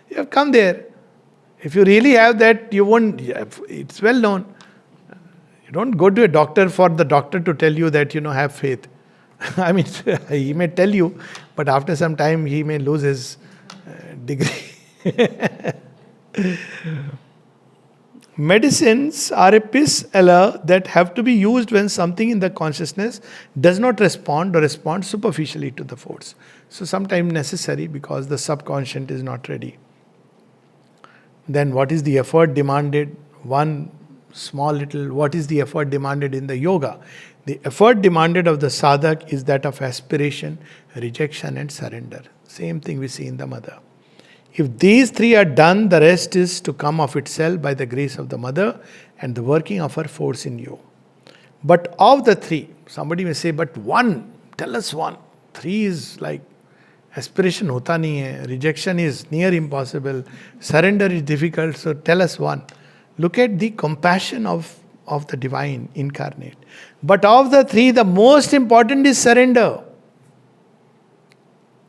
You have come there. If you really have that, you won't, it's well known. You don't go to a doctor for the doctor to tell you that, have faith. I mean, he may tell you, but after some time he may lose his degree. Medicines are a pis aller that have to be used when something in the consciousness does not respond or respond superficially to the force. So sometimes necessary because the subconscious is not ready. Then what is the effort demanded? One small little, what is the effort demanded in the yoga? The effort demanded of the sadhak is that of aspiration, rejection and surrender. Same thing we see in the mother. If these three are done, the rest is to come of itself by the grace of the mother and the working of her force in you. But of the three, somebody may say, but one, tell us one. Three is like aspiration hota nahi hai, rejection is near impossible, surrender is difficult, so tell us one. Look at the compassion of the divine incarnate. But of the three, the most important is surrender.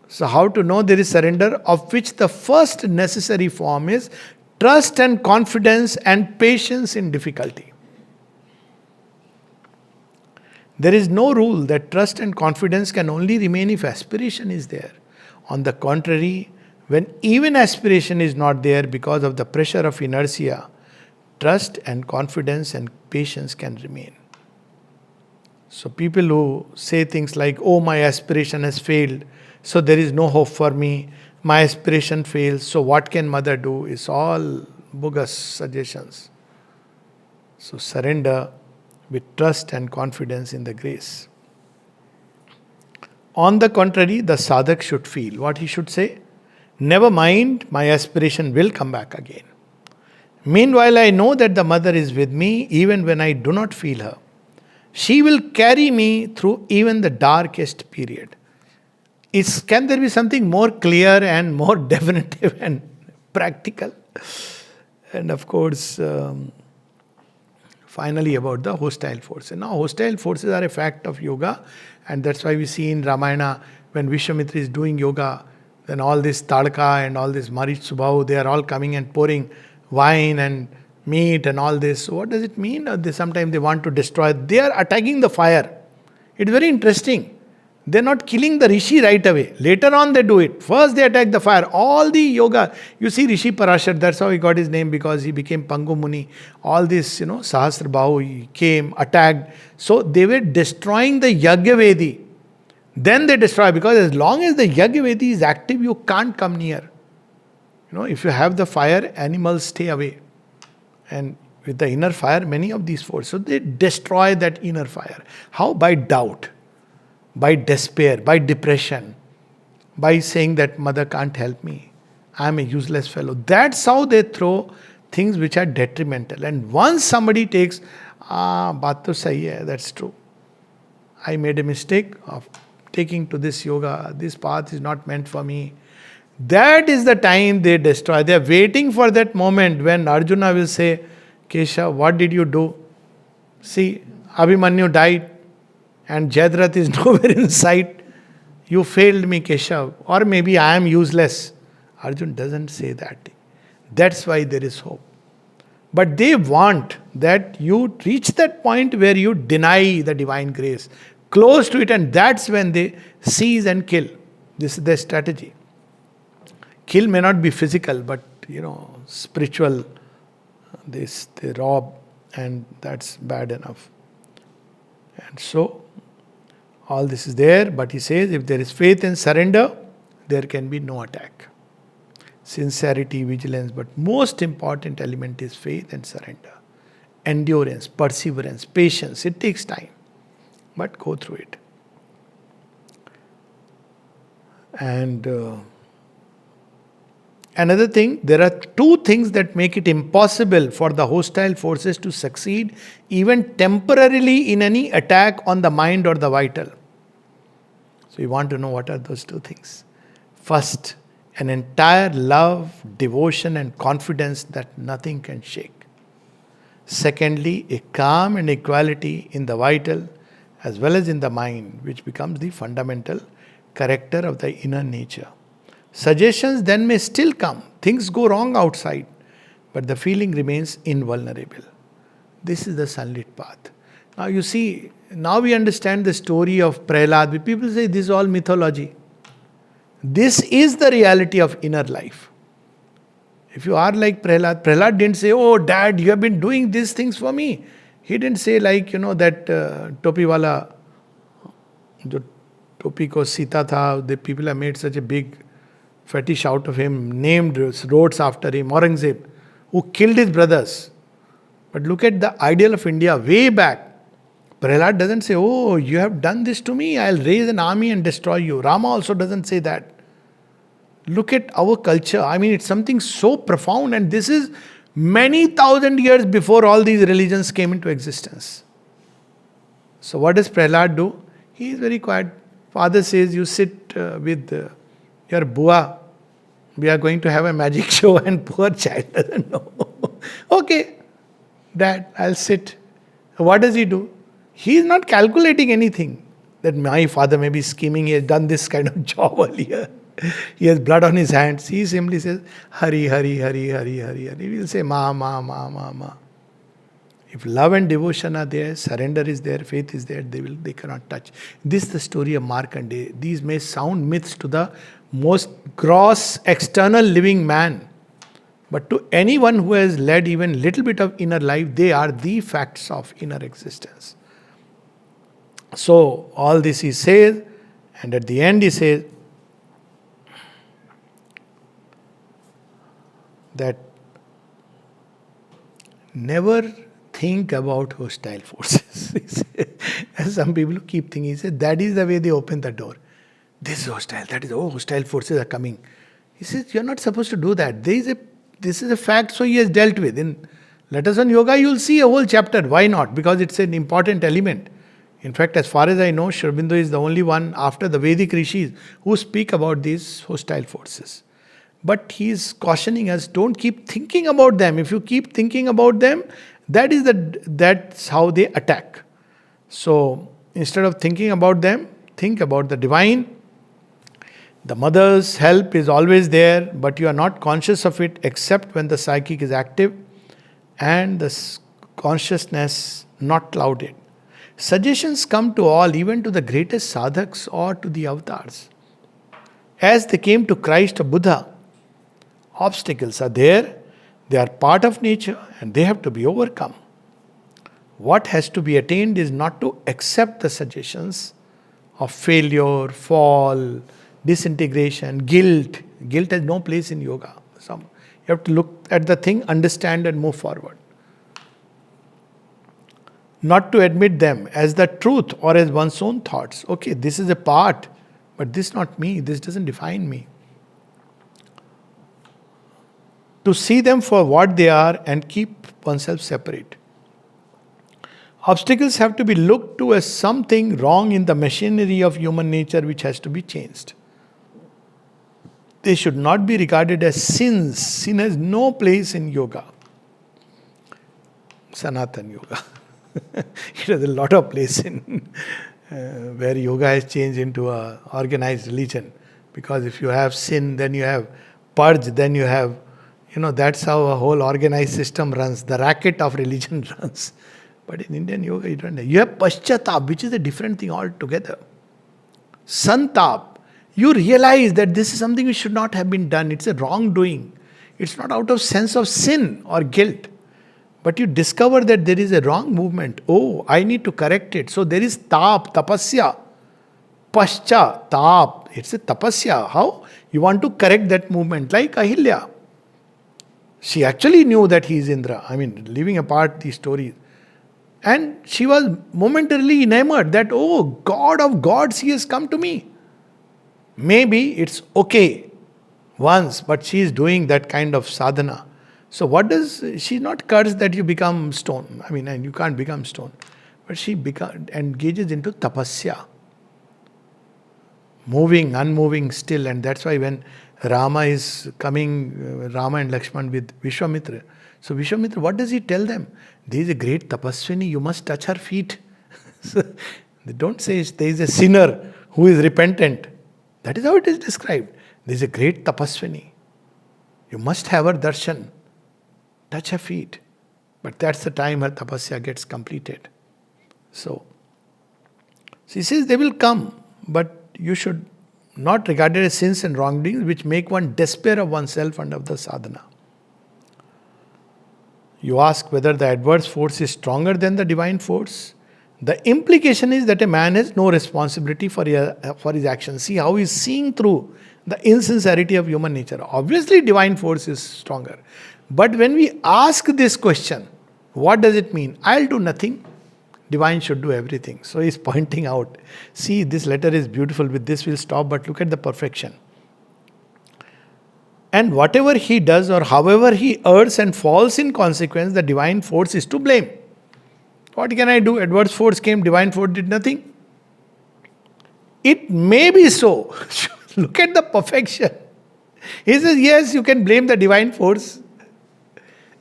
So how to know there is surrender? Of which the first necessary form is trust and confidence and patience in difficulty. There is no rule that trust and confidence can only remain if aspiration is there. On the contrary, when even aspiration is not there because of the pressure of inertia, trust and confidence and patience can remain. So people who say things like, oh, my aspiration has failed, so there is no hope for me, my aspiration fails, so what can mother do? It's all bogus suggestions. So surrender with trust and confidence in the grace. On the contrary, the sadhak should feel. What he should say? Never mind, my aspiration will come back again. Meanwhile, I know that the mother is with me even when I do not feel her. She will carry me through even the darkest period. Can there be something more clear and more definitive and practical? And of course, finally about the hostile forces. Now, hostile forces are a fact of yoga, and that's why we see in Ramayana when Vishwamitra is doing yoga, then all this Tadka and all this Marich Subhahu, they are all coming and pouring wine and meat and all this. So what does it mean? Sometimes they want to destroy. They are attacking the fire. It's very interesting. They're not killing the Rishi right away. Later on they do it. First they attack the fire. All the yoga, you see Rishi Parashar, that's how he got his name because he became Pangu Muni. All this, Sahasra Bahu, he came, attacked. So they were destroying the Yagyavedi. Then they destroy because as long as the Yagyavedi is active, you can't come near. If you have the fire, animals stay away. And with the inner fire, many of these forces, so they destroy that inner fire. How? By doubt, by despair, by depression, by saying that mother can't help me, I am a useless fellow. That's how they throw things which are detrimental. And once somebody takes, baat to sahi hai, that's true. I made a mistake of taking to this yoga, this path is not meant for me. That is the time they destroy. They are waiting for that moment when Arjuna will say, Kesha, what did you do? See, Abhimanyu died and Jayadratha is nowhere in sight. You failed me, Kesha. Or maybe I am useless. Arjuna doesn't say that. That's why there is hope. But they want that you reach that point where you deny the divine grace. Close to it, and that's when they seize and kill. This is their strategy. Kill may not be physical, but spiritual. They rob, and that's bad enough. And so, all this is there, but he says, if there is faith and surrender, there can be no attack. Sincerity, vigilance, but most important element is faith and surrender. Endurance, perseverance, patience. It takes time, but go through it. And another thing, there are two things that make it impossible for the hostile forces to succeed even temporarily in any attack on the mind or the vital. So you want to know what are those two things. First, an entire love, devotion and confidence that nothing can shake. Secondly, a calm and equality in the vital as well as in the mind, which becomes the fundamental character of the inner nature. Suggestions then may still come. Things go wrong outside, but the feeling remains invulnerable. This is the sunlit path. Now you see, now we understand the story of Prahlad. People say this is all mythology. This is the reality of inner life. If you are like Prahlad, Prahlad didn't say, oh dad, you have been doing these things for me. He didn't say like, that topi wala, jo topi ko Sita tha, the people have made such a big fetish out of him, named roads after him, Aurangzeb, who killed his brothers. But look at the ideal of India way back. Prahlad doesn't say, oh, you have done this to me, I'll raise an army and destroy you. Rama also doesn't say that. Look at our culture. I mean, it's something so profound, and this is many thousand years before all these religions came into existence. So what does Prahlad do? He is very quiet. Father says, you sit with your bua. We are going to have a magic show, and poor child doesn't know. Okay, dad, I'll sit. What does he do? He is not calculating anything. That my father may be scheming, he has done this kind of job earlier. He has blood on his hands. He simply says, Hari, Hari, Hari, Hari, Hari, Hari. He will say, Ma, Ma, Ma, Ma, Ma. If love and devotion are there, surrender is there, faith is there, they cannot touch. This is the story of Markandeya. These may sound myths to the most gross external living man. But to anyone who has led even little bit of inner life, they are the facts of inner existence. So all this he says, and at the end he says that never think about hostile forces. Some people keep thinking, he said, that is the way they open the door. This is hostile, that is, hostile forces are coming. He says, you're not supposed to do that. This is a fact, so he has dealt with. In Letters on Yoga, you'll see a whole chapter. Why not? Because it's an important element. In fact, as far as I know, Aurobindo is the only one after the Vedic rishis who speak about these hostile forces. But he is cautioning us, don't keep thinking about them. If you keep thinking about them, that's how they attack. So instead of thinking about them, think about the divine. The mother's help is always there, but you are not conscious of it except when the psychic is active and the consciousness not clouded. Suggestions come to all, even to the greatest sadhaks or to the avatars. As they came to Christ or Buddha, obstacles are there, they are part of nature and they have to be overcome. What has to be attained is not to accept the suggestions of failure, fall, disintegration, guilt. Guilt has no place in yoga. You have to look at the thing, understand and move forward. Not to admit them as the truth or as one's own thoughts. Okay, this is a part, but this is not me, this doesn't define me. To see them for what they are and keep oneself separate. Obstacles have to be looked to as something wrong in the machinery of human nature which has to be changed. They should not be regarded as sins. Sin has no place in yoga. Sanatan yoga. It has a lot of place in where yoga has changed into a organized religion. Because if you have sin, then you have purge, then you have, that's how a whole organized system runs. The racket of religion runs. But in Indian yoga, you don't have. You have paschatap, which is a different thing altogether. Santap, you realize that this is something which should not have been done. It's a wrongdoing. It's not out of sense of sin or guilt. But you discover that there is a wrong movement. Oh, I need to correct it. So there is tap, tapasya. Pascha, tap. It's a tapasya. How? You want to correct that movement. Like Ahilya. She actually knew that he is Indra. Leaving apart these stories. And she was momentarily enamored that, oh, God of gods, he has come to me. Maybe it's okay once, but she is doing that kind of sadhana. So she's not cursed that you become stone. And you can't become stone. But she engages into tapasya. Moving, unmoving still. And that's why when Rama is coming, Rama and Lakshman with Vishwamitra. So Vishwamitra, what does he tell them? There is a great tapaswini, you must touch her feet. So they don't say there is a sinner who is repentant. That is how it is described. There is a great tapaswini. You must have her darshan. Touch her feet. But that's the time her tapasya gets completed. So he says they will come, but you should not regard it as sins and wrongdoings which make one despair of oneself and of the sadhana. You ask whether the adverse force is stronger than the divine force. The implication is that a man has no responsibility for his actions. See how he's seeing through the insincerity of human nature. Obviously, divine force is stronger. But when we ask this question, what does it mean? I'll do nothing. Divine should do everything. So he's pointing out, see, this letter is beautiful. With this, we'll stop, but look at the perfection. And whatever he does or however he errs and falls in consequence, the divine force is to blame. What can I do? Adverse force came, divine force did nothing. It may be so. Look at the perfection. He says, yes, you can blame the divine force.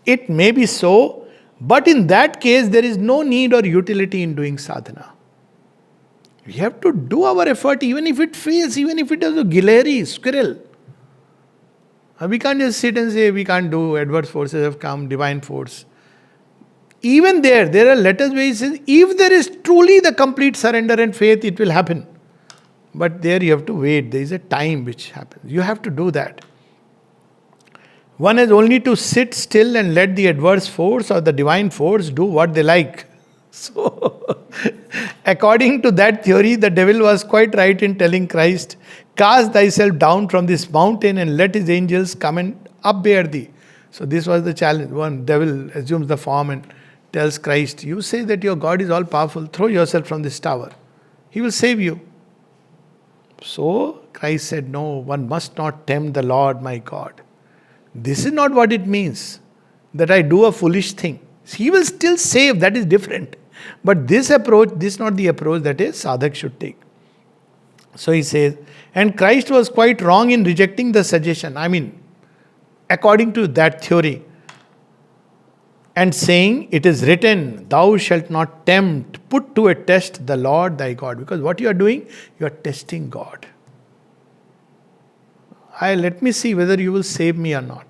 It may be so, but in that case, there is no need or utility in doing sadhana. We have to do our effort, even if it fails, even if it is a gilleri, squirrel. We can't just sit and say, we can't do, adverse forces have come, divine force. Even there are letters where he says, if there is truly the complete surrender and faith, it will happen. But there you have to wait. There is a time which happens. You have to do that. One has only to sit still and let the adverse force or the divine force do what they like. So, according to that theory, the devil was quite right in telling Christ, cast thyself down from this mountain and let his angels come and upbear thee. So this was the challenge. One devil assumes the form and tells Christ, you say that your God is all powerful, throw yourself from this tower. He will save you. So Christ said, no, one must not tempt the Lord my God. This is not what it means, that I do a foolish thing. He will still save, that is different. But this approach, this is not the approach that a sadhak should take. So he says, and Christ was quite wrong in rejecting the suggestion. I mean, according to that theory, and saying, it is written, thou shalt not tempt, put to a test the Lord thy God. Because what you are doing, you are testing God. Let me see whether you will save me or not.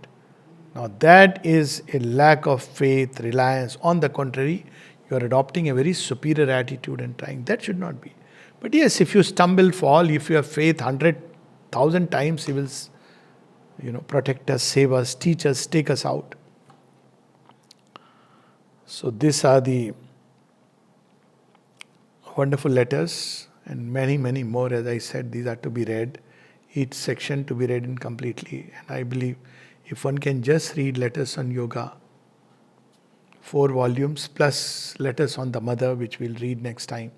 Now that is a lack of faith, reliance. On the contrary, you are adopting a very superior attitude and trying. That should not be. But yes, if you stumble, fall, if you have faith 100,000 times, He will, protect us, save us, teach us, take us out. So these are the wonderful letters, and many, many more. As I said, these are to be read. Each section to be read in completely. And I believe if one can just read letters on yoga, 4 volumes plus letters on the mother, which we'll read next time,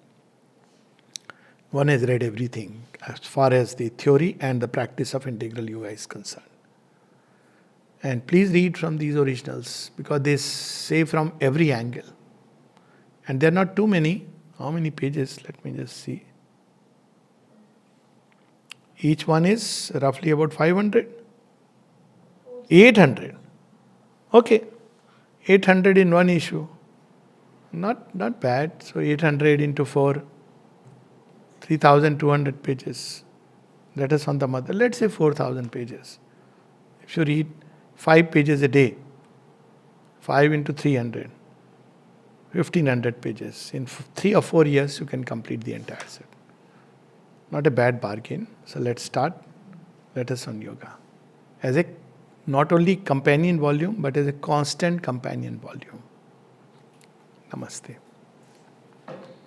one has read everything as far as the theory and the practice of integral yoga is concerned. And please read from these originals, because they say from every angle. And there are not too many. How many pages? Let me just see. Each one is roughly about 500. 800. Okay. 800 in one issue. Not bad. So 800 into 4. 3,200 pages. Letters on the mother. Let's say 4,000 pages. If you read 5 pages a day, 5 into 300, 1,500 pages. In 3 or 4 years, you can complete the entire set. Not a bad bargain. So let's start Letters on Yoga as a not only companion volume, but as a constant companion volume. Namaste.